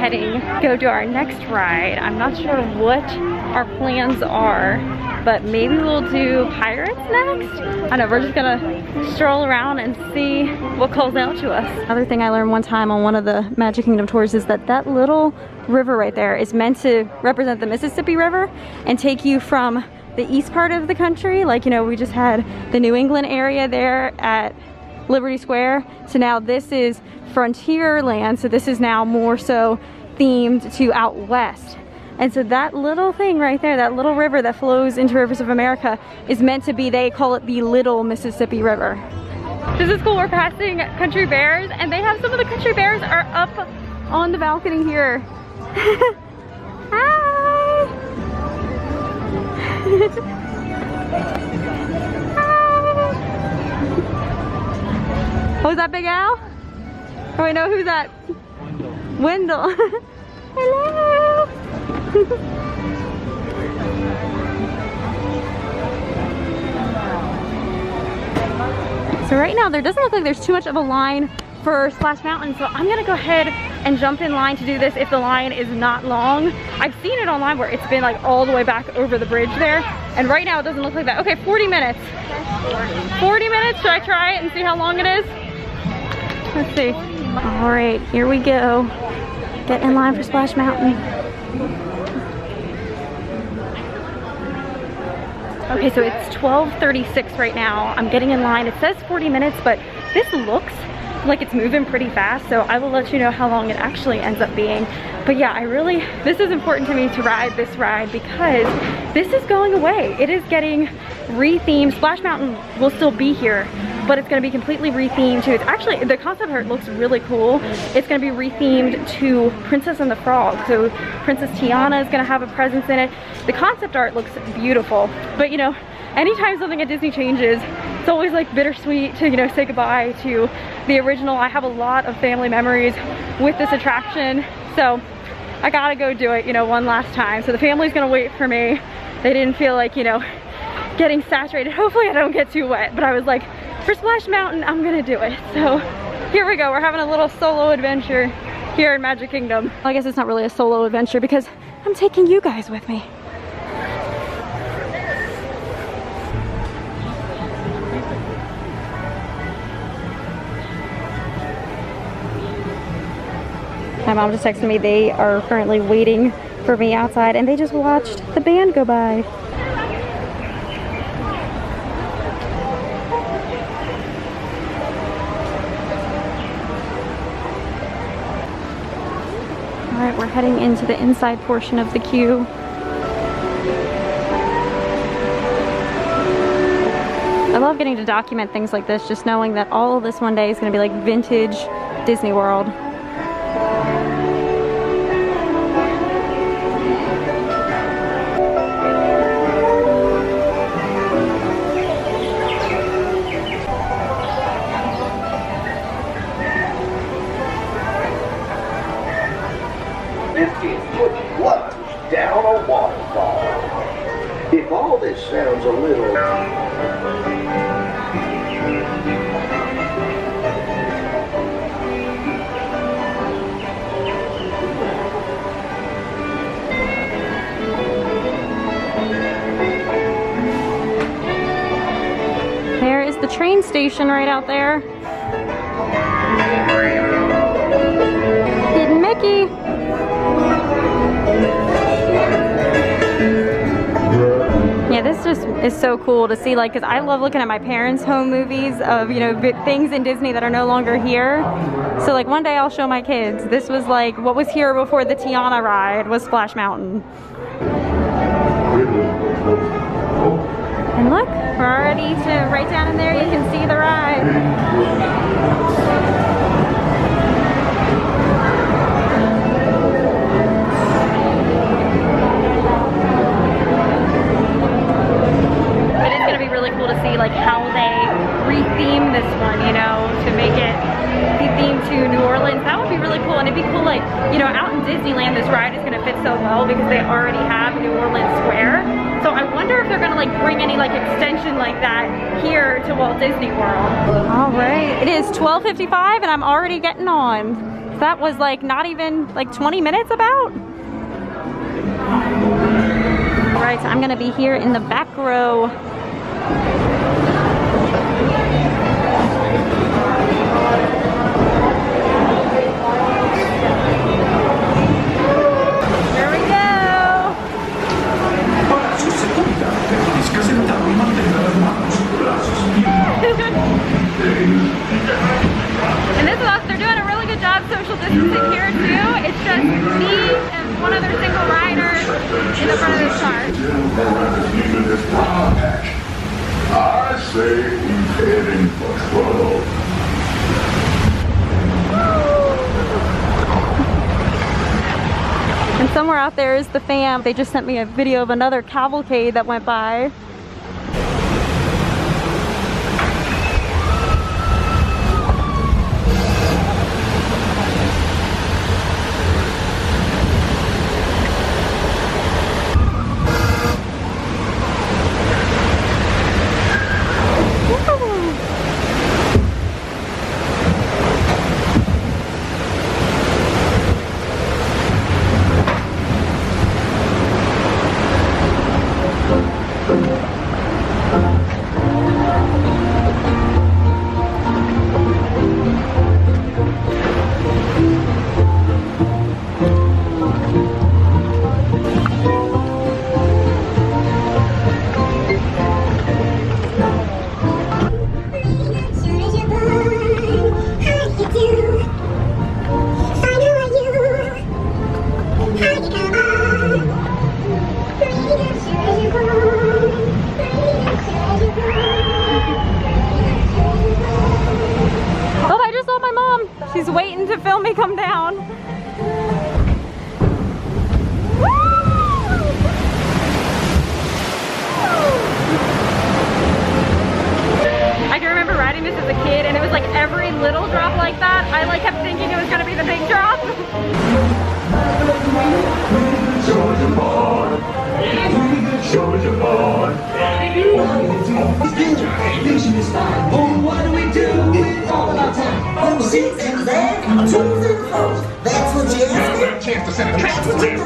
heading, go to our next ride. I'm not sure what our plans are, but maybe we'll do Pirates next. I know, we're just gonna stroll around and see what calls out to us. Another thing I learned one time on one of the Magic Kingdom tours is that that little river right there is meant to represent the Mississippi River and take you from the east part of the country. Like, you know, we just had the New England area there at Liberty Square. So now this is Frontierland. So this is now more so themed to out west. And so that little thing right there, that little river that flows into Rivers of America is meant to be, they call it the Little Mississippi River. This is cool, we're passing Country Bears and they have some of the Country Bears are up on the balcony here. Hi! Oh, is that Big Al? Oh, I know who's that? Wendell. Hello. So right now there doesn't look like there's too much of a line for Splash Mountain, so I'm gonna go ahead and jump in line to do this if the line is not long. I've seen it online where it's been like all the way back over the bridge there, and right now it doesn't look like that. Okay, 40 minutes. 40 minutes, should I try it and see how long it is? Let's see. All right, here we go. Get in line for Splash Mountain. Okay, so it's 12:36 right now. I'm getting in line. It says 40 minutes, but this looks like it's moving pretty fast, so I will let you know how long it actually ends up being. But yeah, this is important to me to ride this ride because this is going away. It is getting re-themed. Splash Mountain will still be here, but it's gonna be completely re-themed to, it's actually, the concept art looks really cool. It's gonna be re-themed to Princess and the Frog. So Princess Tiana is gonna have a presence in it. The concept art looks beautiful, but you know, anytime something at Disney changes, it's always like bittersweet to, you know, say goodbye to the original. I have a lot of family memories with this attraction, so I gotta go do it, you know, one last time. So the family's gonna wait for me. They didn't feel like, you know, getting saturated. Hopefully I don't get too wet, but I was like, for Splash Mountain, I'm gonna do it. So here we go. We're having a little solo adventure here in Magic Kingdom. Well, I guess it's not really a solo adventure because I'm taking you guys with me. My mom just texted me they are currently waiting for me outside and they just watched the band go by. All right, we're heading into the inside portion of the queue. I love getting to document things like this, just knowing that all of this one day is going to be like vintage Disney World. Plunge down a waterfall. If all this sounds a little... There is the train station right out there. Hidden Mickey. Yeah, this just is so cool to see, like, because I love looking at my parents' home movies of, you know, things in Disney that are no longer here. So, like, one day I'll show my kids. This was, like, what was here before the Tiana ride was Splash Mountain. And look, we're already right down in there, you can see the ride. Like how they re-theme this one, you know, to make it be themed to New Orleans. That would be really cool, and it'd be cool, like, you know, out in Disneyland this ride is going to fit so well because they already have New Orleans Square. So I wonder if they're going to like bring any like extension like that here to Walt Disney World. All right, it is 12:55 and I'm already getting on. That was like not even like 20 minutes about. All right, so I'm gonna be here in the back row. Here we go. And this is us, they're doing a really good job social distancing here too. It's just me and one other single rider in the front of this car. I say he's heading for trouble. And somewhere out there is the fam. They just sent me a video of another cavalcade that went by. She's waiting to film me come down. I can remember riding this as a kid, and it was like every little drop like that, I like kept thinking it was gonna be the big drop. Georgia boy, Georgia boy. Oh, what do we do with all of our time? From seats and there, twos and fours. That's what you ask. Chance to send a track. That's what you do.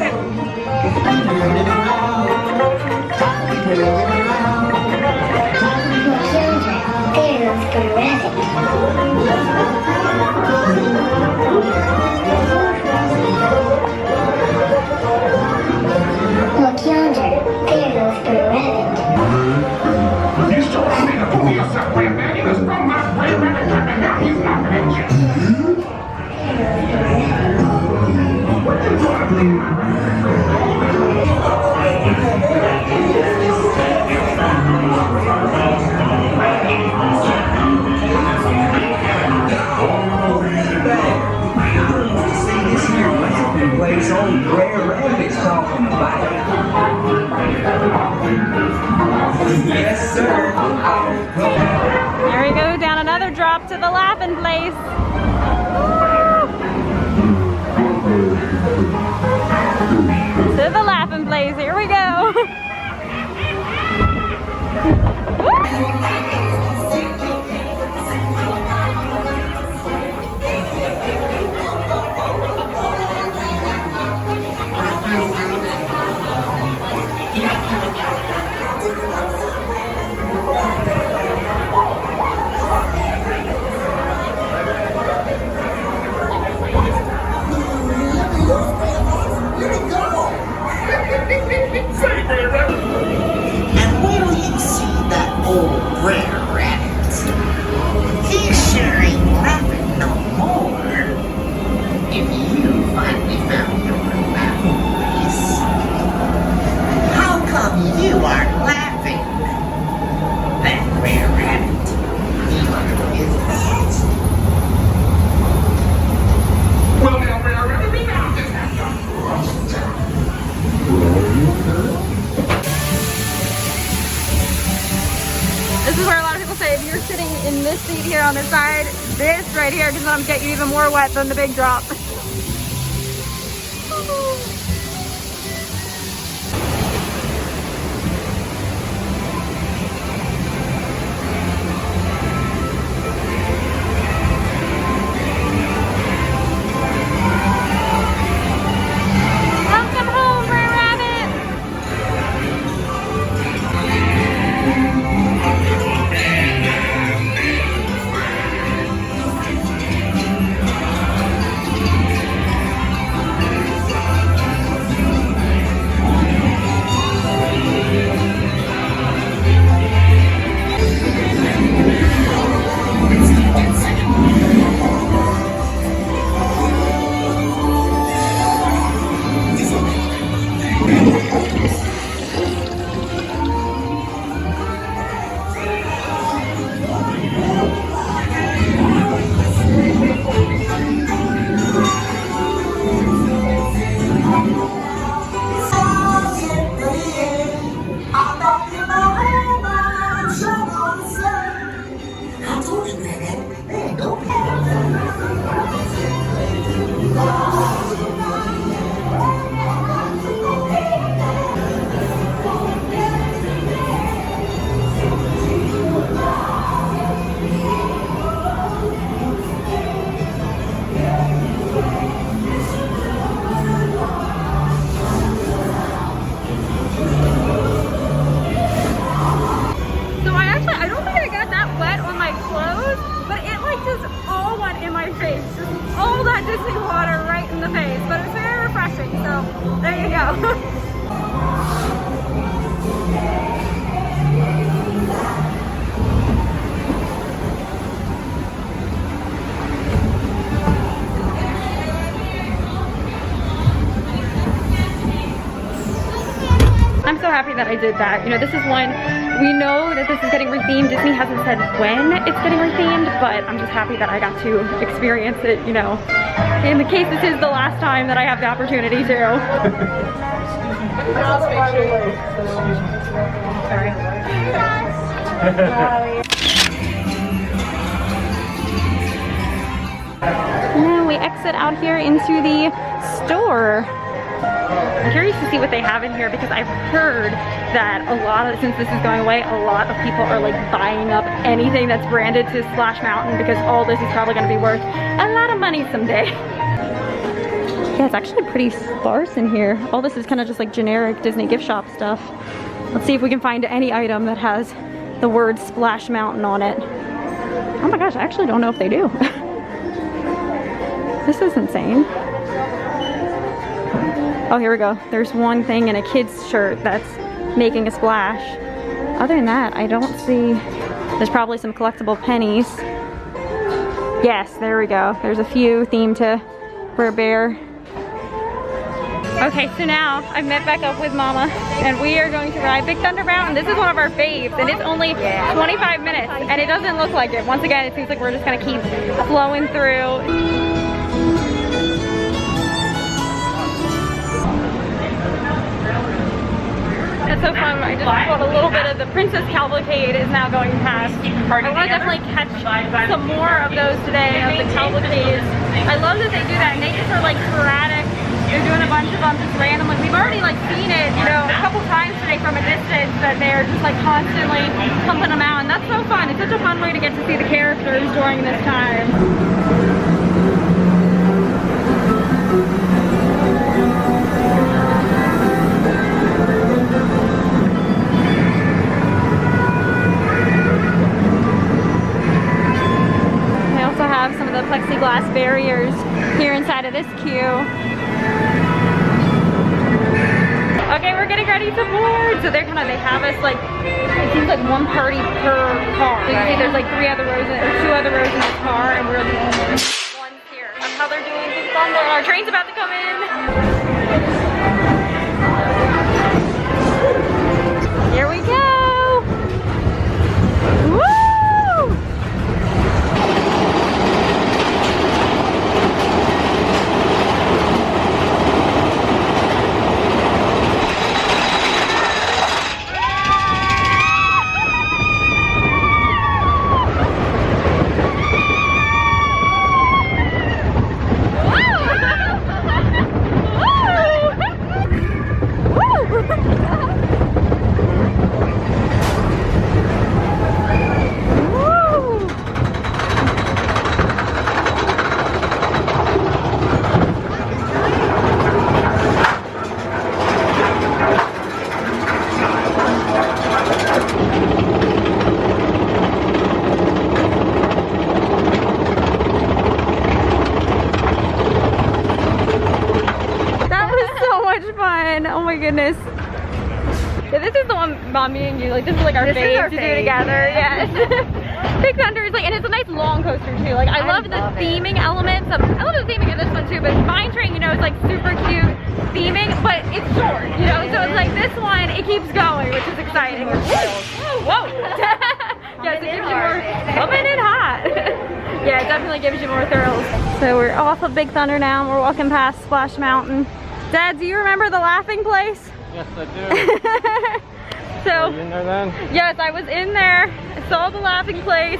Look yonder, there goes the rabbit. You still want me to pull yourself way back? He was from my way back and now he's not at you. Place old rare rabbits talking about it. Yes, sir. Here we go, down another drop to the laughing place. To the laughing place, here we go. And will you see that old rare rabbit? He sure ain't laughing no more. If you finally found your laughing place, how come you aren't laughing? That rare rabbit, he is. Well, now, wherever we now just have to. This is where a lot of people say if you're sitting in this seat here on this side, this right here can sometimes get you even more wet than the big drop. happy that I did that. You know, this is one, we know that this is getting rethemed. Disney hasn't said when it's getting rethemed, but I'm just happy that I got to experience it, you know, in the case this is the last time that I have the opportunity to. Now we exit out here into the store. I'm curious to see what they have in here because I've heard that a lot of, since this is going away, a lot of people are like buying up anything that's branded to Splash Mountain because all this is probably going to be worth a lot of money someday. Yeah, it's actually pretty sparse in here. All this is kind of just like generic Disney gift shop stuff. Let's see if we can find any item that has the word Splash Mountain on it. Oh my gosh, I actually don't know if they do. This is insane. Oh, here we go. There's one thing in a kid's shirt that's making a splash. Other than that, I don't see... There's probably some collectible pennies. Yes, there we go. There's a few themed to Brer Bear. Okay, so now I've met back up with Mama and we are going to ride Big Thunder Mountain. This is one of our faves and it's only 25 minutes and it doesn't look like it. Once again, it seems like we're just gonna keep flowing through. It's so fun. I just caught a little bit of the Princess Cavalcade is now going past. I want to definitely catch some more of those today, of the cavalcades. I love that they do that and they just are like sporadic. They're doing a bunch of them just randomly. We've already like seen it, you know, a couple times today from a distance that they're just like constantly pumping them out and that's so fun. It's such a fun way to get to see the characters during this time. Some of the plexiglass barriers here inside of this queue. Okay, we're getting ready to board. So they have us like, it seems like one party per car. So you see there's like 3 other rows or 2 other rows in this car and we're the only ones here. That's how they're doing Big Thunder. Our train's about to come in. Here we go. Woo! Oh my goodness. Yeah, this is the one, Mommy and you, like this is like our fave to do together. Yes. Big Thunder is like, and it's a nice long coaster too. Like I love the theming elements. I love the theming of this one too, but Mine Train, you know, it's like super cute theming, but it's short, you know, so it's like this one, it keeps going, which is exciting. Whoa! Yes, it gives you more, coming in hot. Yeah, it definitely gives you more thrills. So we're off of Big Thunder now, and we're walking past Splash Mountain. Dad, do you remember the laughing place? Yes, I do. So, were you in there then? Yes, I was in there. I saw the laughing place.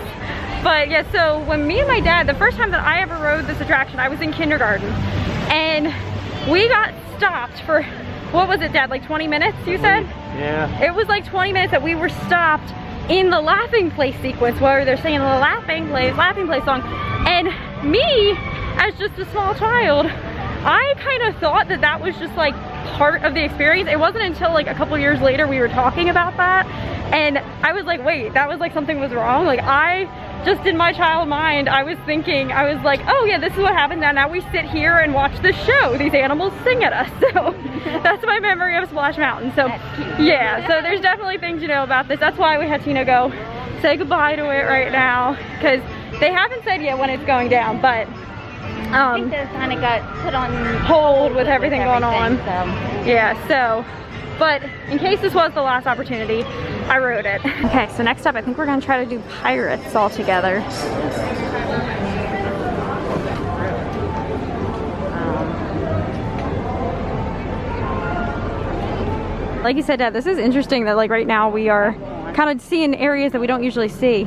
But yeah, so when me and my dad, the first time that I ever rode this attraction, I was in kindergarten. And we got stopped for, what was it, Dad, like 20 minutes, you said? Yeah. It was like 20 minutes that we were stopped in the laughing place sequence where they're singing the laughing place song. And me, as just a small child, I kind of thought that that was just like part of the experience. It wasn't until like a couple years later we were talking about that and I was like, wait, that was like something was wrong. Like I just in my child mind, I was thinking, I was like, oh yeah, this is what happened. Now we sit here and watch this show. These animals sing at us. So that's my memory of Splash Mountain. So yeah, so there's definitely things you know about this. That's why we had Tina go say goodbye to it right now because they haven't said yet when it's going down, but I think that kind of got put on hold with everything going on. So. Yeah, so but in case this was the last opportunity, I wrote it. Okay, so next up, I think we're gonna try to do pirates all together. Like you said, Dad, this is interesting that like right now we are kind of seeing areas that we don't usually see.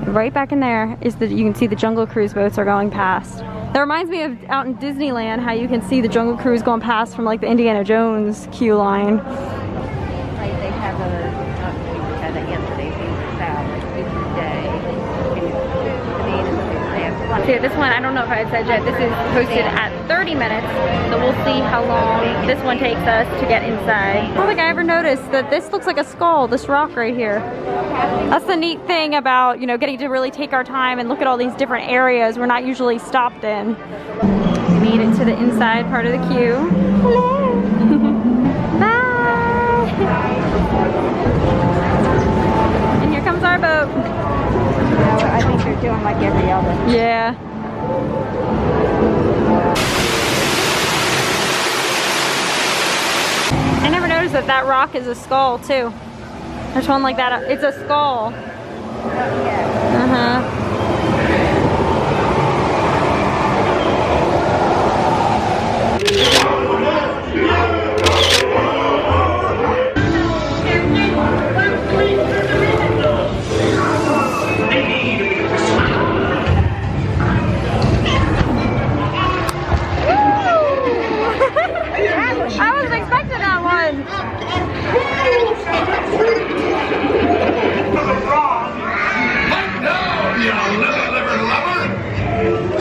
Right back in there is the, you can see the Jungle Cruise boats are going past. That reminds me of out in Disneyland, how you can see the Jungle Cruise going past from like the Indiana Jones queue line. They have So this one, I don't know if I had said yet, this is posted at 30 minutes, so we'll see how long this one takes us to get inside. I don't think I ever noticed that this looks like a skull, this rock right here. That's the neat thing about, you know, getting to really take our time and look at all these different areas we're not usually stopped in. We made it to the inside part of the queue. Hello! Bye! And here comes our boat. I think they're doing like every other. Yeah. I never noticed that that rock is a skull too. There's one like that. It's a skull. Uh-huh. I wasn't expecting that one.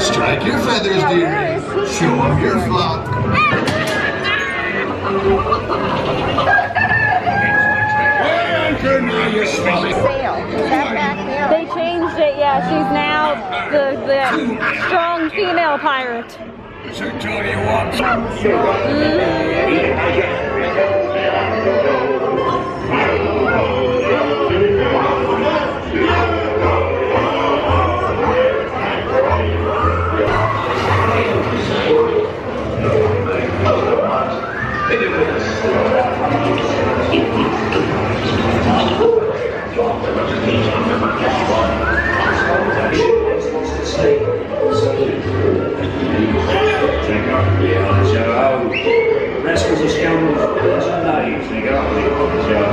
Strike your feathers, dear. Show off your flock. They changed it, yeah. She's now the strong female pirate. So tell you what.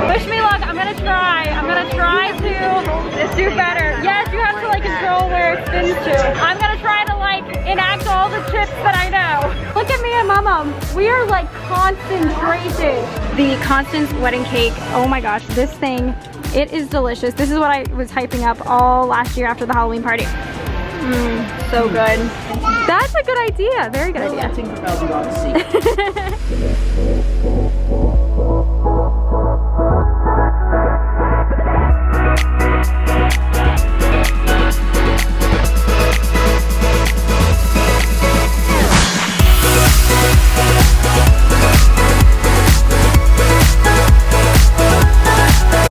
Wish me luck. I'm gonna try. I'm gonna try to do better. Yes, you have to like control where it spins to. I'm gonna try to like enact all the tips that I know. Look at me and Mama. We are like concentrated. The Constance wedding cake. Oh my gosh, this thing, it is delicious. This is what I was hyping up all last year after the Halloween party. So good. That's a good idea. Very good idea.